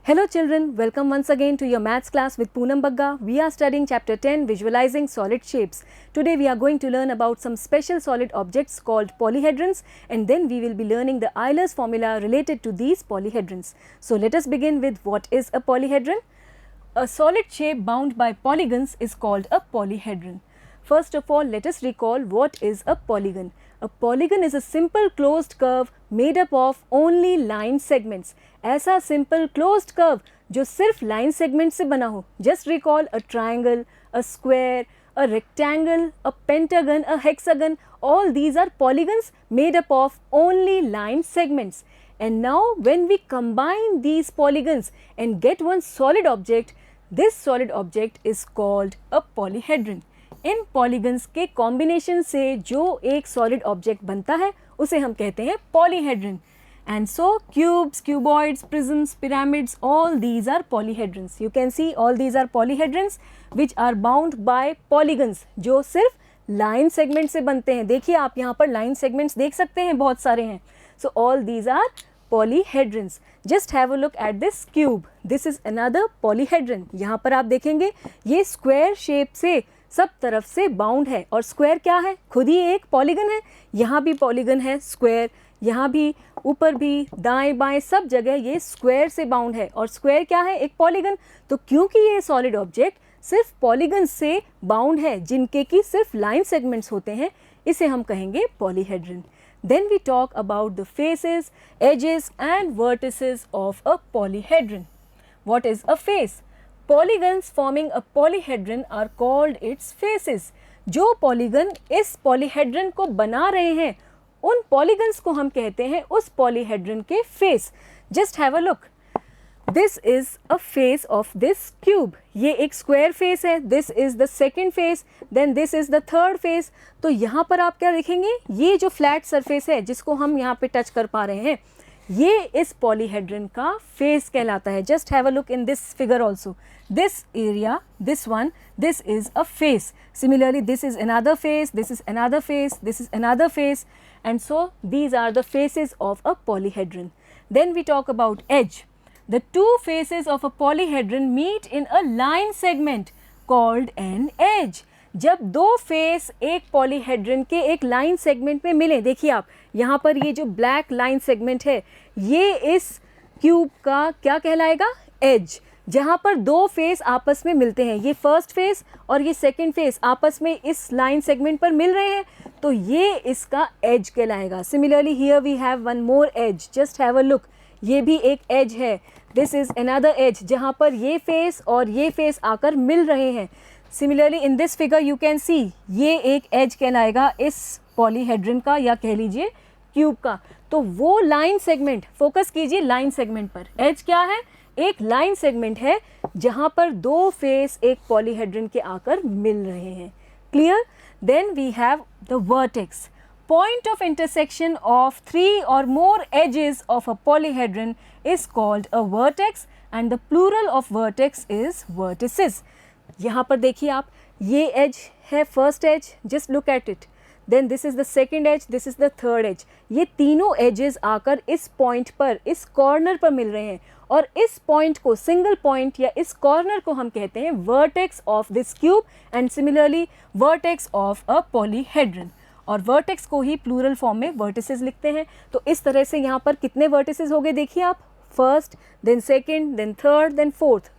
Hello children, welcome once again to your maths class with Poonam Bagga. We are studying chapter 10, visualizing solid shapes. Today we are going to learn about some special solid objects called polyhedrons, and then we will be learning the Euler's formula related to these polyhedrons. So let us begin with what is a polyhedron. A solid shape bound by polygons is called a polyhedron. First of all, let us recall what is a polygon. A polygon is a simple closed curve made up of only line segments. ऐसा simple closed curve जो सिर्फ line segment से बना हो. Just recall a triangle, a square, a rectangle, a pentagon, a hexagon. All these are polygons made up of only line segments. And now when we combine these polygons and get one solid object, this solid object is called a polyhedron. In polygons के combination से जो एक solid object बनता है उसे हम कहते हैं polyhedron. And so cubes, cuboids, prisms, pyramids, all these are polyhedrons. You can see all these are polyhedrons which are bound by polygons जो सिर्फ लाइन सेगमेंट से बनते हैं. देखिए आप यहाँ पर लाइन सेगमेंट्स देख सकते हैं, बहुत सारे हैं. So all these are polyhedrons. Just have a look at this cube. This is another polyhedron. यहाँ पर आप देखेंगे ये स्क्वायर शेप से सब तरफ से बाउंड है, और स्क्वायर क्या है, खुद ही एक पॉलीगन है. यहाँ भी पॉलीगन है स्क्वायर, यहाँ भी, ऊपर भी, दाएं बाएं सब जगह ये स्क्वायर से बाउंड है, और स्क्वायर क्या है, एक पॉलीगन. तो क्योंकि ये सॉलिड ऑब्जेक्ट सिर्फ पॉलीगन से बाउंड है जिनके की सिर्फ लाइन सेगमेंट्स होते हैं, इसे हम कहेंगे polyhedron. Then we talk about the faces, edges and vertices of a polyhedron. What is a face? Polygons forming a polyhedron are called its faces. जो polygon इस polyhedron को बना रहे हैं, उन polygons को हम कहते हैं उस polyhedron के face. Just have a look. This is a face of this cube. ये एक square face है. This is the second face. Then this is the third face. तो यहाँ पर आप क्या देखेंगे, ये जो flat surface है जिसको हम यहाँ पे touch कर पा रहे हैं, ये इस polyhedron का face कहलाता है. Just have a look in this figure also. This area, this one, this is a face. Similarly, this is another face, this is another face, this is another face, and so these are the faces of a polyhedron. Then we talk about edge. The two faces of a polyhedron meet in a line segment called an edge. जब दो face एक polyhedron के एक line segment में मिले, देखिए आप यहाँ पर ये जो ब्लैक लाइन सेगमेंट है ये इस क्यूब का क्या कहलाएगा, एज. जहाँ पर दो फेस आपस में मिलते हैं, ये फर्स्ट फेस और ये सेकंड फेस आपस में इस लाइन सेगमेंट पर मिल रहे हैं, तो ये इसका एज कहलाएगा. Similarly here we have one more edge. Just have a look, ये भी एक एज है. दिस इज़ अनदर एज जहाँ पर ये फेस और ये फेस आकर मिल रहे हैं. Similarly in this figure you can सी ये एक एज कहलाएगा इस पॉलीहेड्रन का, या कह लीजिए क्यूब का. तो वो लाइन सेगमेंट, फोकस कीजिए लाइन सेगमेंट पर. एज क्या है, एक लाइन सेगमेंट है जहाँ पर दो फेस एक पॉलीहेड्रन के आकर मिल रहे हैं. Clear? Then we have the vertex. Point of intersection of three or more edges of a polyhedron is called a vertex, and the plural of vertex is vertices. यहाँ पर देखिए आप, ये edge है first edge, just look at it. Then this is the second edge, this is the third edge. ये तीनों edges आकर इस point पर, इस corner पर मिल रहे हैं, और इस point को, single point या इस corner को हम कहते हैं vertex of this cube, and similarly vertex of a polyhedron. और वर्टेक्स को ही प्लूरल फॉर्म में वर्टिसेस लिखते हैं. तो इस तरह से यहाँ पर कितने वर्टिसेस हो गए, देखिए आप, first, then second, then third, then fourth.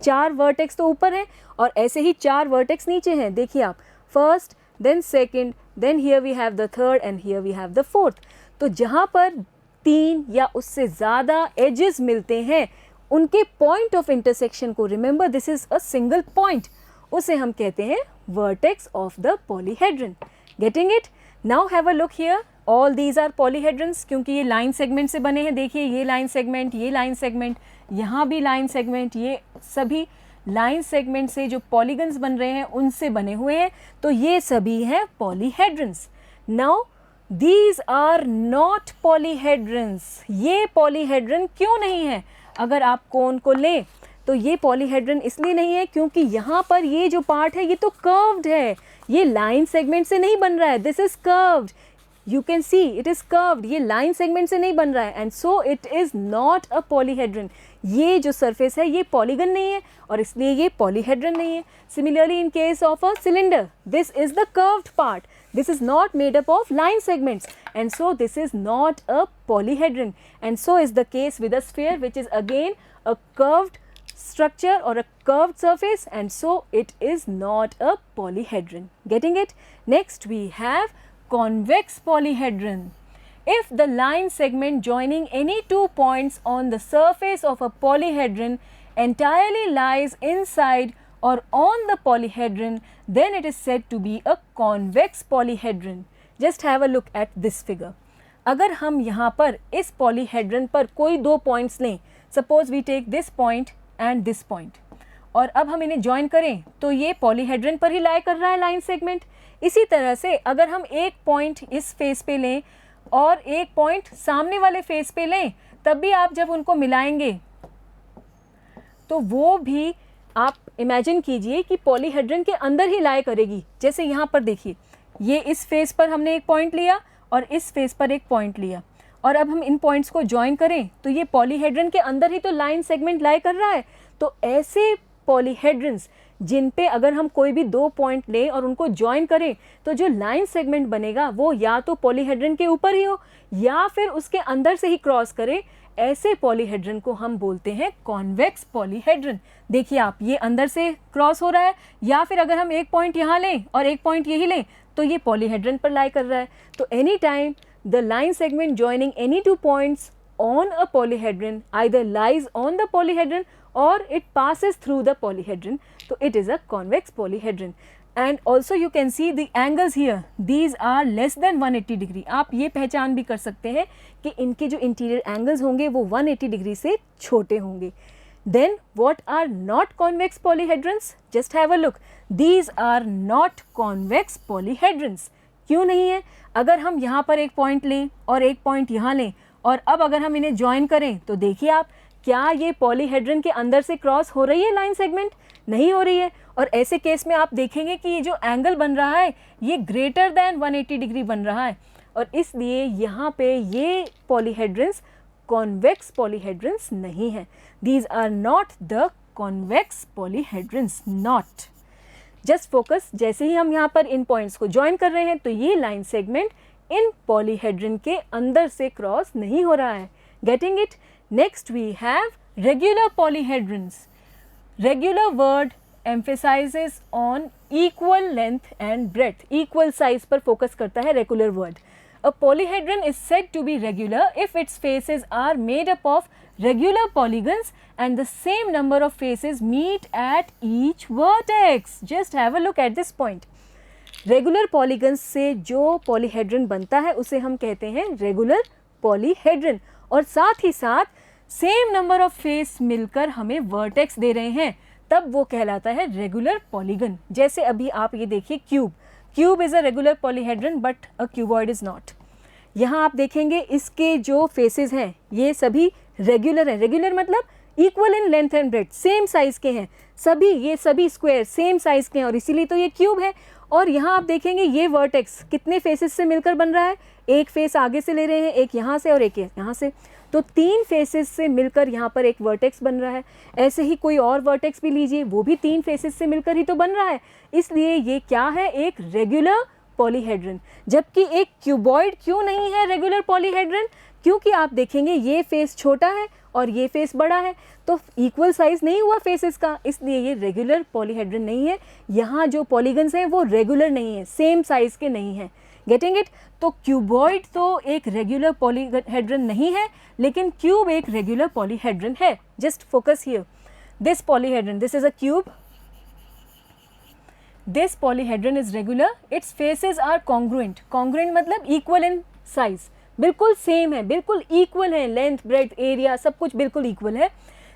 4 vertex तो ऊपर हैं और ऐसे ही 4 वर्टेक्स नीचे हैं. देखिए आप, first, then second, then here we have the third and here we have the fourth. तो जहाँ पर 3 या उससे ज़्यादा एजेस मिलते हैं, उनके पॉइंट ऑफ इंटरसेक्शन को, remember this is a single point, उसे हम कहते हैं vertex of the polyhedron. Getting it? Now have a look here. All these are polyhedrons क्योंकि ये लाइन सेगमेंट से बने हैं. देखिए ये लाइन सेगमेंट, ये लाइन सेगमेंट, यहाँ भी लाइन सेगमेंट, ये सभी लाइन सेगमेंट से जो पॉलीगन्स बन रहे हैं उनसे बने हुए हैं. तो ये सभी हैं पॉलीहेड्रन्स. Now these are not polyhedrons. ये पॉलीहेड्रन क्यों नहीं है? अगर आप कोन को लें तो ये पॉलीहेड्रन इसलिए नहीं है क्योंकि यहाँ पर ये जो पार्ट है ये तो कर्व्ड है, ये लाइन सेगमेंट से नहीं बन रहा है. This is curved. You can see it is curved, ये लाइन सेगमेंट से नहीं बन रहा है, and so it is not a polyhedron. ये जो सरफेस है ये पॉलीगन नहीं है और इसलिए ये पॉलीहेड्रन नहीं है। Similarly in case of a cylinder, this is the curved part, this is not made up of line segments, and so this is not a polyhedron, and so is the case with a sphere, which is again a curved structure or a curved surface, and so it is not a polyhedron. Getting it? Next we have convex polyhedron. If the line segment joining any two points on the surface of a polyhedron entirely lies inside or on the polyhedron, then it is said to be a convex polyhedron. Just have a look at this figure. अगर हम यहाँ पर इस polyhedron पर कोई दो points लें, suppose we take this point and this point, और अब हम इन्हें join करें तो ये polyhedron पर ही lie कर रहा है line segment। इसी तरह से अगर हम एक point इस face पे लें और एक point सामने वाले face पे लें, तब भी आप जब उनको मिलाएंगे तो वो भी आप इमेजिन कीजिए कि पॉलीहेड्रन के अंदर ही लाई करेगी। जैसे यहाँ पर देखिए, ये इस फेस पर हमने एक पॉइंट लिया और इस फेस पर एक पॉइंट लिया, और अब हम इन पॉइंट्स को ज्वाइन करें तो ये पॉलीहेड्रन के अंदर ही तो लाइन सेगमेंट लाई कर रहा है। तो ऐसे पॉलीहेड्रन्स जिन पे अगर हम कोई भी दो पॉइंट लें और उनको ज्वाइन करें तो जो लाइन सेगमेंट बनेगा वो या तो पॉलीहेड्रन के ऊपर ही हो या फिर उसके अंदर से ही क्रॉस करे, ऐसे पॉलीहेड्रन को हम बोलते हैं कॉन्वेक्स पॉलीहेड्रन। देखिए आप, ये अंदर से क्रॉस हो रहा है, या फिर अगर हम एक पॉइंट यहाँ लें और एक पॉइंट यही लें तो ये पॉलीहेड्रन पर लाई कर रहा है। तो any time the line segment joining any two points on a polyhedron either lies on the polyhedron or it passes through the polyhedron, so it is a convex polyhedron. And also you can see the angles here, these are less than 180 degree. आप ये पहचान भी कर सकते हैं कि इनके जो इंटीरियर एंगल्स होंगे वो 180 डिग्री से छोटे होंगे। Then what are not convex polyhedrons? Just have a look. These are not convex polyhedrons. क्यों नहीं है? अगर हम यहाँ पर एक पॉइंट लें और एक पॉइंट यहाँ लें और अब अगर हम इन्हें ज्वाइन करें तो देखिए आप, क्या ये पॉलीहेड्रन के अंदर से क्रॉस हो रही है लाइन सेगमेंट? नहीं हो रही है। और ऐसे केस में आप देखेंगे कि ये जो एंगल बन रहा है ये ग्रेटर दैन 180 डिग्री बन रहा है, और इसलिए यहाँ पे ये पॉलीहेड्रन्स कॉन्वेक्स पॉलीहेड्रन्स नहीं है। These are not the convex polyhedrons, not. Just focus, जैसे ही हम यहाँ पर इन पॉइंट्स को ज्वाइन कर रहे हैं तो ये लाइन सेगमेंट इन पॉलीहेड्रन के अंदर से क्रॉस नहीं हो रहा है। Getting it? Next we have regular polyhedrons. Regular word emphasizes on equal length and breadth, equal size पर फोकस करता है regular word. A polyhedron is said to be regular if its faces are made up of regular polygons and the same number of faces meet at each vertex. Just have a look at this point. Regular polygons से जो polyhedron बनता है उसे हम कहते हैं regular polyhedron, और साथ ही साथ सेम नंबर ऑफ फेस मिलकर हमें वर्टेक्स दे रहे हैं, तब वो कहलाता है रेगुलर पॉलीगन। जैसे अभी आप ये देखिए cube, cube is a regular polyhedron but a cuboid is not. यहाँ आप देखेंगे इसके जो फेसेस हैं ये सभी रेगुलर हैं। रेगुलर मतलब equal in length and breadth, same size के हैं सभी, ये सभी स्क्वायर सेम साइज़ के हैं और इसीलिए तो ये क्यूब है। और यहाँ आप देखेंगे ये वर्टेक्स कितने फेसेस से मिलकर बन रहा है, एक फेस आगे से ले रहे हैं, एक यहाँ से और एक यहाँ से, तो तीन फेसेस से मिलकर यहाँ पर एक वर्टेक्स बन रहा है। ऐसे ही कोई और वर्टेक्स भी लीजिए, वो भी तीन फेसेस से मिलकर ही तो बन रहा है, इसलिए ये क्या है, एक रेगुलर पॉलीहेड्रन। जबकि एक क्यूबॉइड क्यों नहीं है रेगुलर पॉलीहेड्रन? क्योंकि आप देखेंगे ये फेस छोटा है और ये फेस बड़ा है, तो इक्वल साइज नहीं हुआ फेसेस का, इसलिए ये रेगुलर पॉलीहेड्रन नहीं है। यहाँ जो पॉलीगन्स हैं वो रेगुलर नहीं है, सेम साइज के नहीं हैं। Getting it? तो क्यूबॉइड तो एक रेगुलर पॉलीहेड्रन नहीं है, लेकिन क्यूब एक रेगुलर पॉलीहेड्रन है। Just focus here, this polyhedron, this is a cube, this polyhedron is regular, its faces are congruent. Congruent मतलब इक्वल इन साइज, बिल्कुल सेम है, बिल्कुल इक्वल है, लेंथ ब्रेड्थ एरिया सब कुछ बिल्कुल इक्वल है।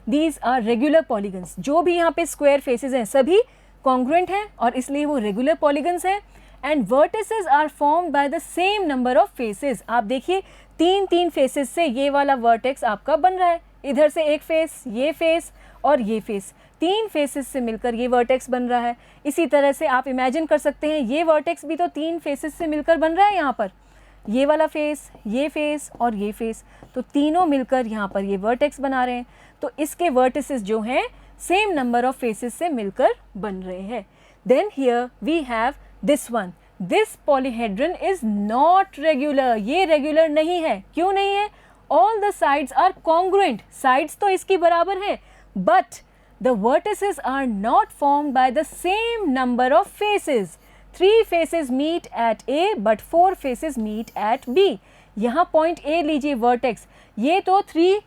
These are regular polygons. जो भी यहाँ पे स्क्वायर फेसेस हैं सभी कॉन्ग्रुएंट हैं और इसलिए वो रेगुलर पॉलीगन्स हैं। And vertices are formed by the same number of faces. आप देखिए तीन तीन फेसेस से ये वाला वर्टेक्स आपका बन रहा है, इधर से एक फेस, ये फेस और ये फेस, तीन फेसेस से मिलकर ये वर्टेक्स बन रहा है। इसी तरह से आप इमेजिन कर सकते हैं ये वर्टेक्स भी तो तीन फेसेस से मिलकर बन रहा है यहाँ पर। ये वाला फेस, ये फेस और ये फेस, तो तीनों मिलकर यहाँ पर ये वर्टेक्स बना रहे हैं। तो इसके वर्टिसेस जो हैं सेम नंबर ऑफ फेसेस से मिलकर बन रहे हैं। Then here we have this one, this polyhedron is not regular, ये रेगुलर नहीं है। क्यों नहीं है? All the sides are congruent, sides तो इसकी बराबर हैं, but the vertices are not formed by the same number of faces. 3 faces meet at A but 4 faces meet at B. यहाँ point A लीजिए vertex, ये तो 3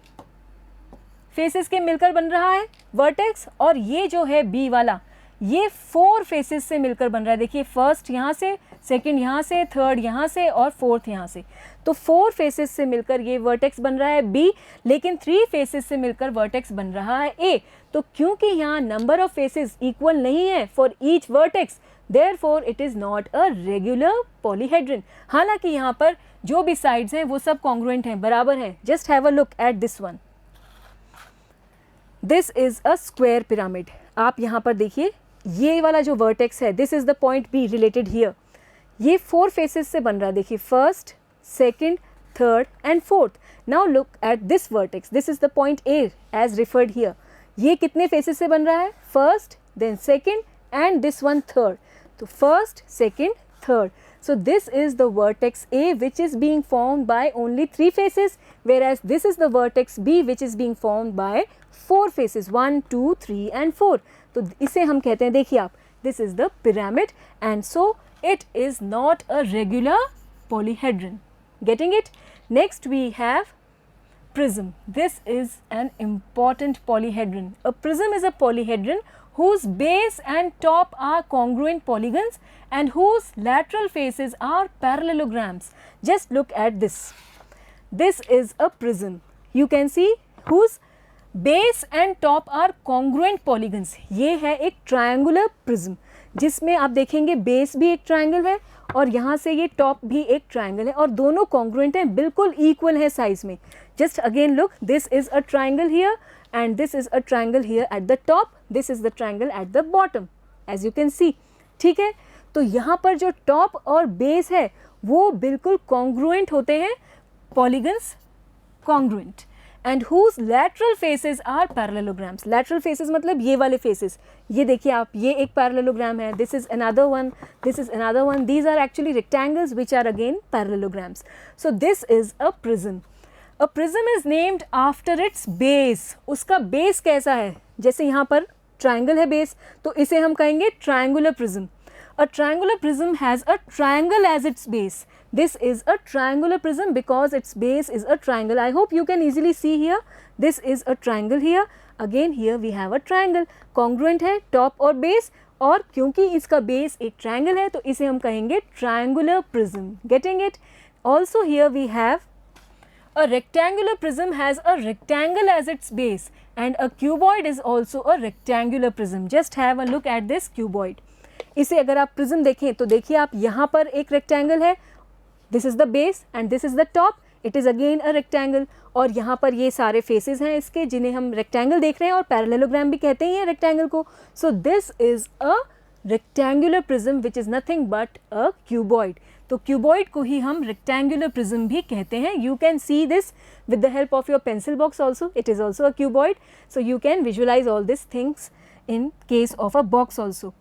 faces के मिलकर बन रहा है vertex, और ये जो है B वाला ये 4 faces से मिलकर बन रहा है। देखिए फर्स्ट यहाँ से, सेकंड यहाँ से, थर्ड यहाँ से और फोर्थ यहाँ से, तो 4 फेसेस से मिलकर ये वर्टेक्स बन रहा है B, लेकिन 3 फेसेस से मिलकर वर्टेक्स बन रहा है A। तो क्योंकि यहाँ नंबर ऑफ फेसेस इक्वल नहीं है for each vertex, therefore it is not a regular polyhedron. हालांकि यहाँ पर जो भी साइड्स हैं वो सब कॉन्ग्रुएंट हैं, बराबर हैं। Just have a look at this one, this is a square pyramid. आप यहाँ पर देखिए ये वाला जो वर्टेक्स है, this is the point B related here, ये 4 फेसेस से बन रहा है। देखिए first, second, third and fourth. Now look at this vertex, this is the point A as referred here, ये कितने फेसेस से बन रहा है? First, then second and this one third, तो first, second, third. So this is the vertex A which is being formed by only 3 faces, whereas this is the vertex B which is being formed by 4 faces, 1, 2, 3 and 4. तो इसे हम कहते हैं, देखिए आप, this is the pyramid and so it is not a regular polyhedron. Getting it? Next we have prism. This is an important polyhedron. A prism is a polyhedron whose base and top are congruent polygons and whose lateral faces are parallelograms. Just look at this. This is a prism. You can see whose base and top are congruent polygons. ये है एक triangular prism जिसमें आप देखेंगे base भी एक triangle है और यहाँ से ये टॉप भी एक ट्रायंगल है और दोनों कॉन्ग्रुएंट हैं, बिल्कुल इक्वल है साइज में। Just again look, this is a triangle here and this is a triangle here at the top, this is the triangle at the bottom as you can see. ठीक है, तो यहाँ पर जो टॉप और base है वो बिल्कुल कॉन्ग्रुएंट होते हैं, polygons congruent, and whose lateral faces are parallelograms. lateral faces मतलब ये वाले faces, ये देखिए आप, ये एक parallelogram है, this is another one, this is another one, these are actually rectangles which are again parallelograms. So this is a prism. A prism is named after its base. उसका बेस कैसा है? जैसे यहाँ पर ट्रायंगल है base, तो इसे हम कहेंगे triangular prism. A triangular prism has a triangle as its base. This is a triangular prism because its base is a triangle. I hope you can easily see here. This is a triangle here. Again here we have a triangle. Congruent है top और base, और क्योंकि इसका base एक triangle है तो इसे हम कहेंगे triangular prism. Getting it? Also here we have a rectangular prism has a rectangle as its base and a cuboid is also a rectangular prism. Just have a look at this cuboid. इसे अगर आप prism देखें तो देखिए आप, यहाँ पर एक rectangle है, this is the base and this is the top, it is again a rectangle, और यहाँ पर ये सारे faces हैं इसके जिन्हें हम rectangle देख रहे हैं और parallelogram भी कहते हैं ये rectangle को. So this is a rectangular prism which is nothing but a cuboid. तो क्यूबॉइड को ही हम रेक्टेंगुलर प्रिज्म भी कहते हैं. You can see this with the help of your pencil box also, it is also a cuboid, so you can visualise all this things in case of a box also.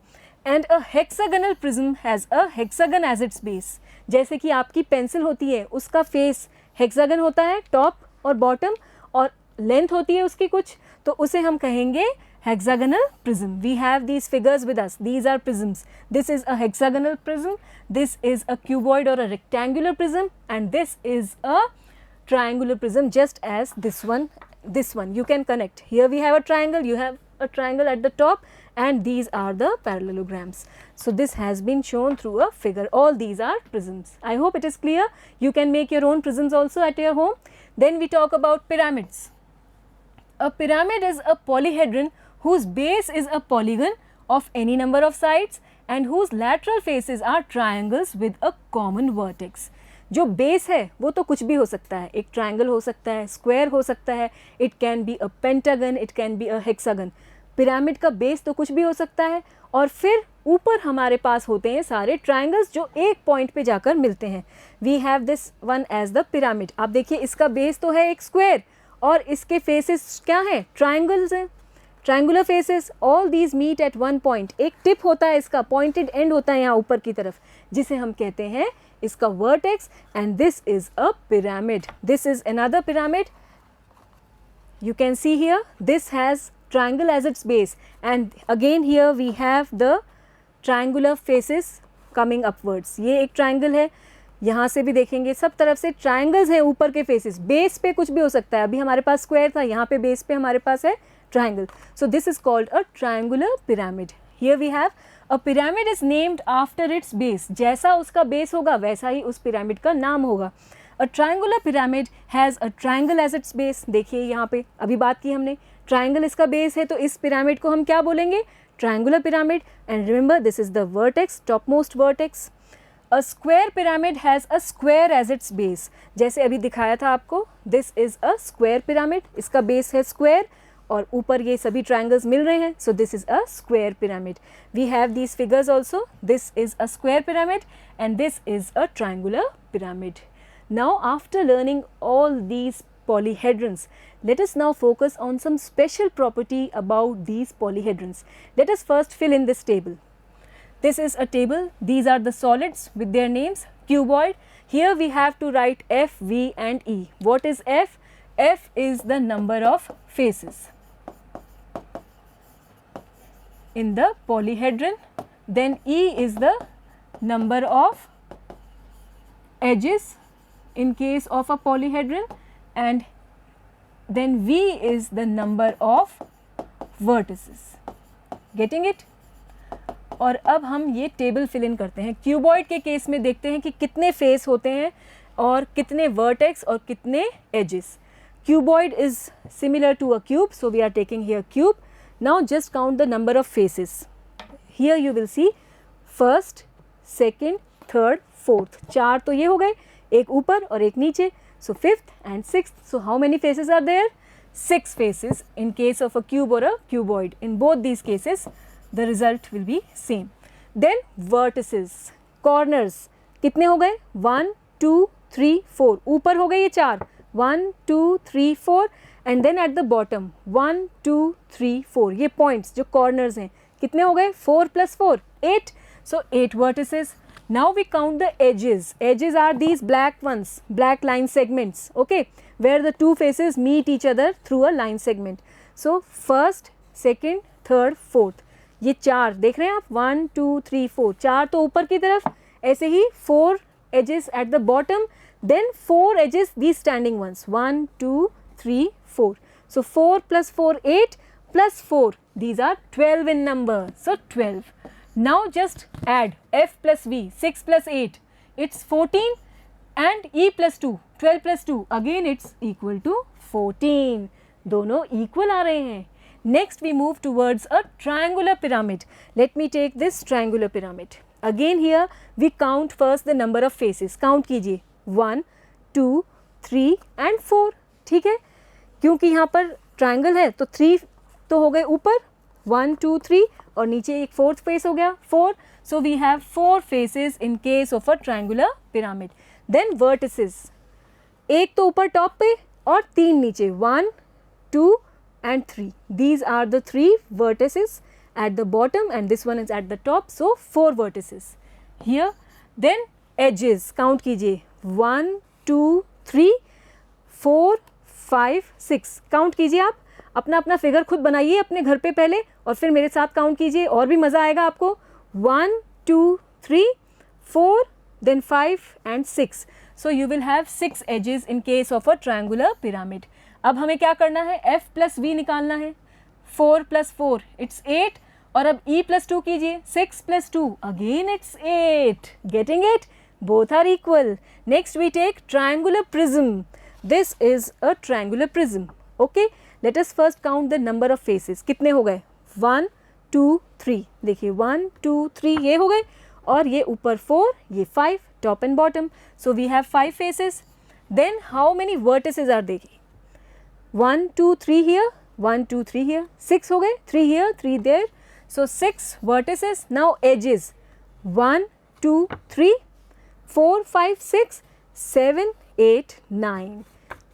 And a hexagonal prism has a hexagon as its base. जैसे कि आपकी pencil होती है, उसका face hexagon होता है, top और bottom, और लेंथ होती है उसकी कुछ, तो उसे हम कहेंगे hexagonal prism. We have these figures with us, these are prisms. This is a hexagonal prism, this is a cuboid or a rectangular prism, and this is a triangular prism, just as this one. You can connect. Here we have a triangle, you have a triangle at the top, and these are the parallelograms. So this has been shown through a figure. All these are prisms. I hope it is clear. You can make your own prisms also at your home. Then we talk about pyramids. A pyramid is a polyhedron whose base is a polygon of any number of sides and whose lateral faces are triangles with a common vertex. जो base है वो तो कुछ भी हो सकता है, एक ट्रायंगल हो सकता है, स्क्वायर हो सकता है, it can be a pentagon, it can be a hexagon. Pyramid का बेस तो कुछ भी हो सकता है और फिर ऊपर हमारे पास होते हैं सारे ट्राइंगल्स जो एक पॉइंट पे जाकर मिलते हैं. We have this one as the pyramid. आप देखिए इसका बेस तो है एक स्क्वायर और इसके फेसेस क्या हैं, ट्राइंगल्स हैं, triangular faces. All these meet at one point. एक टिप होता है इसका, पॉइंटेड एंड होता है यहाँ ऊपर की तरफ, जिसे हम कहते हैं इसका vertex. And this is a pyramid. This is another pyramid. You can see here this has triangle as its base, and again here we have the triangular faces coming upwards. ये एक triangle है, यहाँ से भी देखेंगे सब तरफ से triangles हैं ऊपर के faces. बेस पे कुछ भी हो सकता है, अभी हमारे पास square था, यहाँ पे बेस पे हमारे पास है triangle. So this is called a triangular pyramid. Here we have a pyramid is named after its base. जैसा उसका बेस होगा वैसा ही उस pyramid का नाम होगा. A triangular pyramid has a triangle as its base. देखिए यहाँ पे अभी बात की हमने, triangle इसका बेस है, तो इस पिरामिड को हम क्या बोलेंगे, triangular pyramid. And remember this is the vertex, topmost vertex. A square pyramid has a square as its base. जैसे अभी दिखाया था आपको, this is a square pyramid. इसका बेस है square और ऊपर ये सभी triangles मिल रहे हैं, so this is a square pyramid. We have these figures also. This is a square pyramid and this is a triangular pyramid. Now after learning all these polyhedrons, let us now focus on some special property about these polyhedrons. Let us first fill in this table. This is a table. These are the solids with their names. Cuboid. Here we have to write F, V and E. What is F? F is the number of faces in the polyhedron. Then E is the number of edges in case of a polyhedron, and then V is the number of vertices. Getting it? और अब हम ये table fill in करते हैं. Cuboid के case में देखते हैं कि कितने फेस होते हैं और कितने वर्टेक्स और कितने edges. Cuboid is similar to a cube, so we are taking here cube. Now just count the number of faces. Here you will see first, second, third, fourth. 4 तो ये हो गए, एक ऊपर और एक नीचे. So 5th and 6th. So how many faces are there? 6 faces in case of a cube or a cuboid. In both these cases the result will be same. Then vertices, corners. कितने हो गए? 1, 2, 3, 4. ऊपर हो गए ये 4. 1, 2, 3, 4 and then at the bottom 1, 2, 3, 4. ये points जो corners हैं कितने हो गए? 4 plus 4, 8. So 8 vertices. Now we count the edges. Edges are these black ones, black line segments, okay, where the two faces meet each other through a line segment. So first, second, third, fourth. ये 4 देख रहे हैं आप, 1, 2, 3, 4. 4 तो ऊपर की तरफ, ऐसे ही 4 edges at the bottom, then 4 edges, these standing ones, 1, 2, 3, 4. So 4 plus 4, 8 plus 4. These are 12 in number. So 12. Now just add F plus V, 6 plus 8, it's 14, and E plus 2, 12 plus 2, again it's equal to 14. दोनों equal आ रहे हैं. Next we move towards a triangular pyramid. Let me take this triangular pyramid. Again here we count first the number of faces. Count कीजिए 1, 2, 3 and 4. ठीक है, क्योंकि यहाँ पर triangle है तो 3 तो हो गए ऊपर, 1, 2, 3 और नीचे एक 4th फेस हो गया 4. So we have 4 faces in case of a triangular pyramid. Then vertices, एक तो ऊपर टॉप पे और 3 नीचे, 1, 2 and 3. These are the 3 vertices at the bottom and this one is at the top. So 4 vertices here. Then edges, count कीजिए 1, 2, 3, 4, 5, 6. Count कीजिए आप, अपना अपना फिगर खुद बनाइए अपने घर पे पहले और फिर मेरे साथ काउंट कीजिए और भी मज़ा आएगा आपको. 1, 2, 3, 4, then 5 and 6. So you will have 6 edges in case of a triangular pyramid. अब हमें क्या करना है, F plus V निकालना है. 4 plus 4 it's 8 और अब E plus 2 कीजिए, 6 plus 2 again it's 8. Getting it? Both are equal. Next we take triangular prism. This is a triangular prism. Okay. Let us first count the number of faces. कितने हो गए? 1, 2, 3. देखिए 1, 2, 3 ये हो गए और ये ऊपर 4, ये 5, top and bottom. So we have 5 faces. Then how many vertices are there? 1, 2, 3 here, 1, 2, 3 here. 6 हो गए, 3 here, 3 there. So 6 vertices. Now edges 1, 2, 3, 4, 5, 6, 7, 8, 9.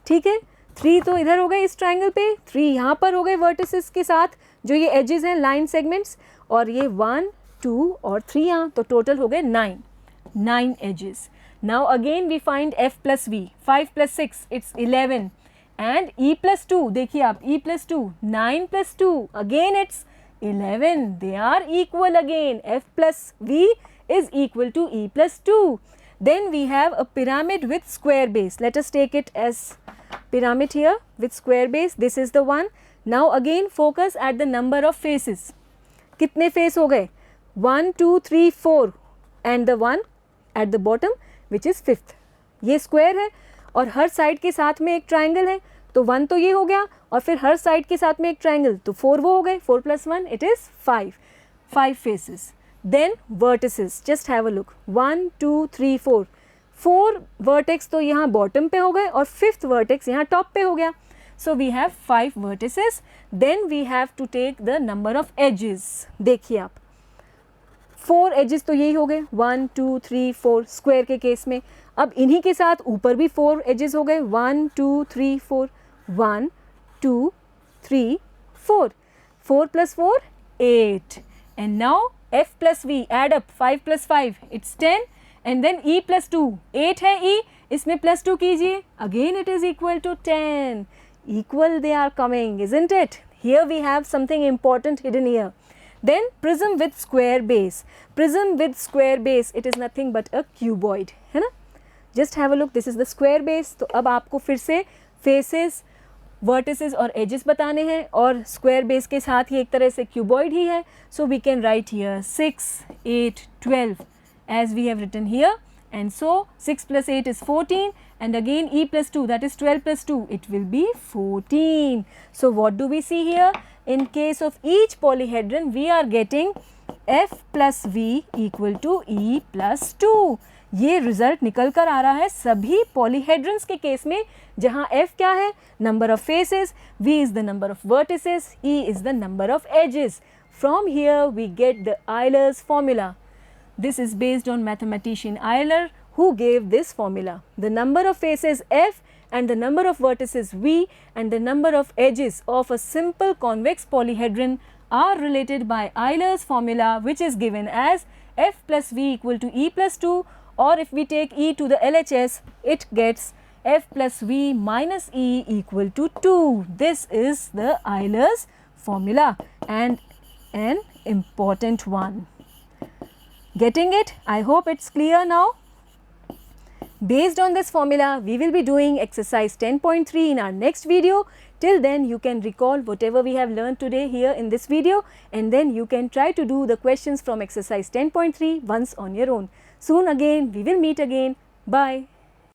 ठीक है, 3 तो इधर हो गए इस ट्राइंगल पे, 3 यहाँ पर हो गए वर्टिसेस के साथ जो ये एजेस हैं लाइन सेगमेंट्स, और ये 1, 2 और 3 यहाँ, तो टोटल हो गए 9 edges. Now again we find f plus v, 5 plus 6 it's 11 and e plus 2, देखिए आप e plus 2, 9 plus 2 again it's 11. They are equal again. f plus v is equal to e plus 2. Then we have a pyramid with square base. Let us take it as pyramid here with square base. This is the one. Now again focus at the number of faces. कितने face हो गए? 1, 2, 3, 4 and the one at the bottom which is 5th. ये square है और हर side के साथ में एक triangle है, तो 1 तो ये हो गया और फिर हर साइड के साथ में एक ट्राइंगल, तो 4 वो हो गए, 4 + 1 it is 5 faces. Then vertices, just have a look, 1, 2, 3, 4 vertex तो यहाँ बॉटम पे हो गए और 5th वर्टेक्स यहाँ टॉप पे हो गया. So we have 5 vertices. Then we have to take the number of edges. देखिए आप 4 एजेस तो यही हो गए, 1, 2, 3, 4 स्क्वायर के केस में. अब इन्हीं के साथ ऊपर भी 4 एजेस हो गए, 1, 2, 3, 4, 1, 2, 3, 4. 4 + 4, 8. And now f plus v, add up 5 + 5, it's 10. And then e plus 2, 8 है e, इसमें +2 कीजिए, again it is equal to 10. Equal they are coming, isn't it? Here we have something important hidden here. Then prism with square base. Prism with square base, it is nothing but a cuboid, है ना? Just have a look, this is the square base. तो अब आपको फिर से faces, vertices और edges बताने हैं और स्क्वायर बेस के साथ ही एक तरह से क्यूबॉइड ही है. So we can write here 6, 8, 12 edge we have written here. And so 6 + 8 is 14 and again e plus 2, that is 12 + 2, it will be 14. So what do we see here? In case of each polyhedron we are getting f plus v equal to e plus 2. ये result निकल कर आ रहा है सभी पॉलीहेड्रन्स के case में, जहाँ f क्या है, number of faces, v is the number of vertices, e is the number of edges. From here we get the Euler's formula. This is based on mathematician Euler who gave this formula. The number of faces f and the number of vertices v and the number of edges of a simple convex polyhedron are related by Euler's formula, which is given as f plus v equal to e plus 2, or if we take e to the LHS, it gets f plus v minus e equal to 2. This is the Euler's formula and an important one. Getting it? I hope it's clear now. Based on this formula, we will be doing exercise 10.3 in our next video. Till then, you can recall whatever we have learned today here in this video, and then you can try to do the questions from exercise 10.3 once on your own. Soon again, we will meet again. Bye.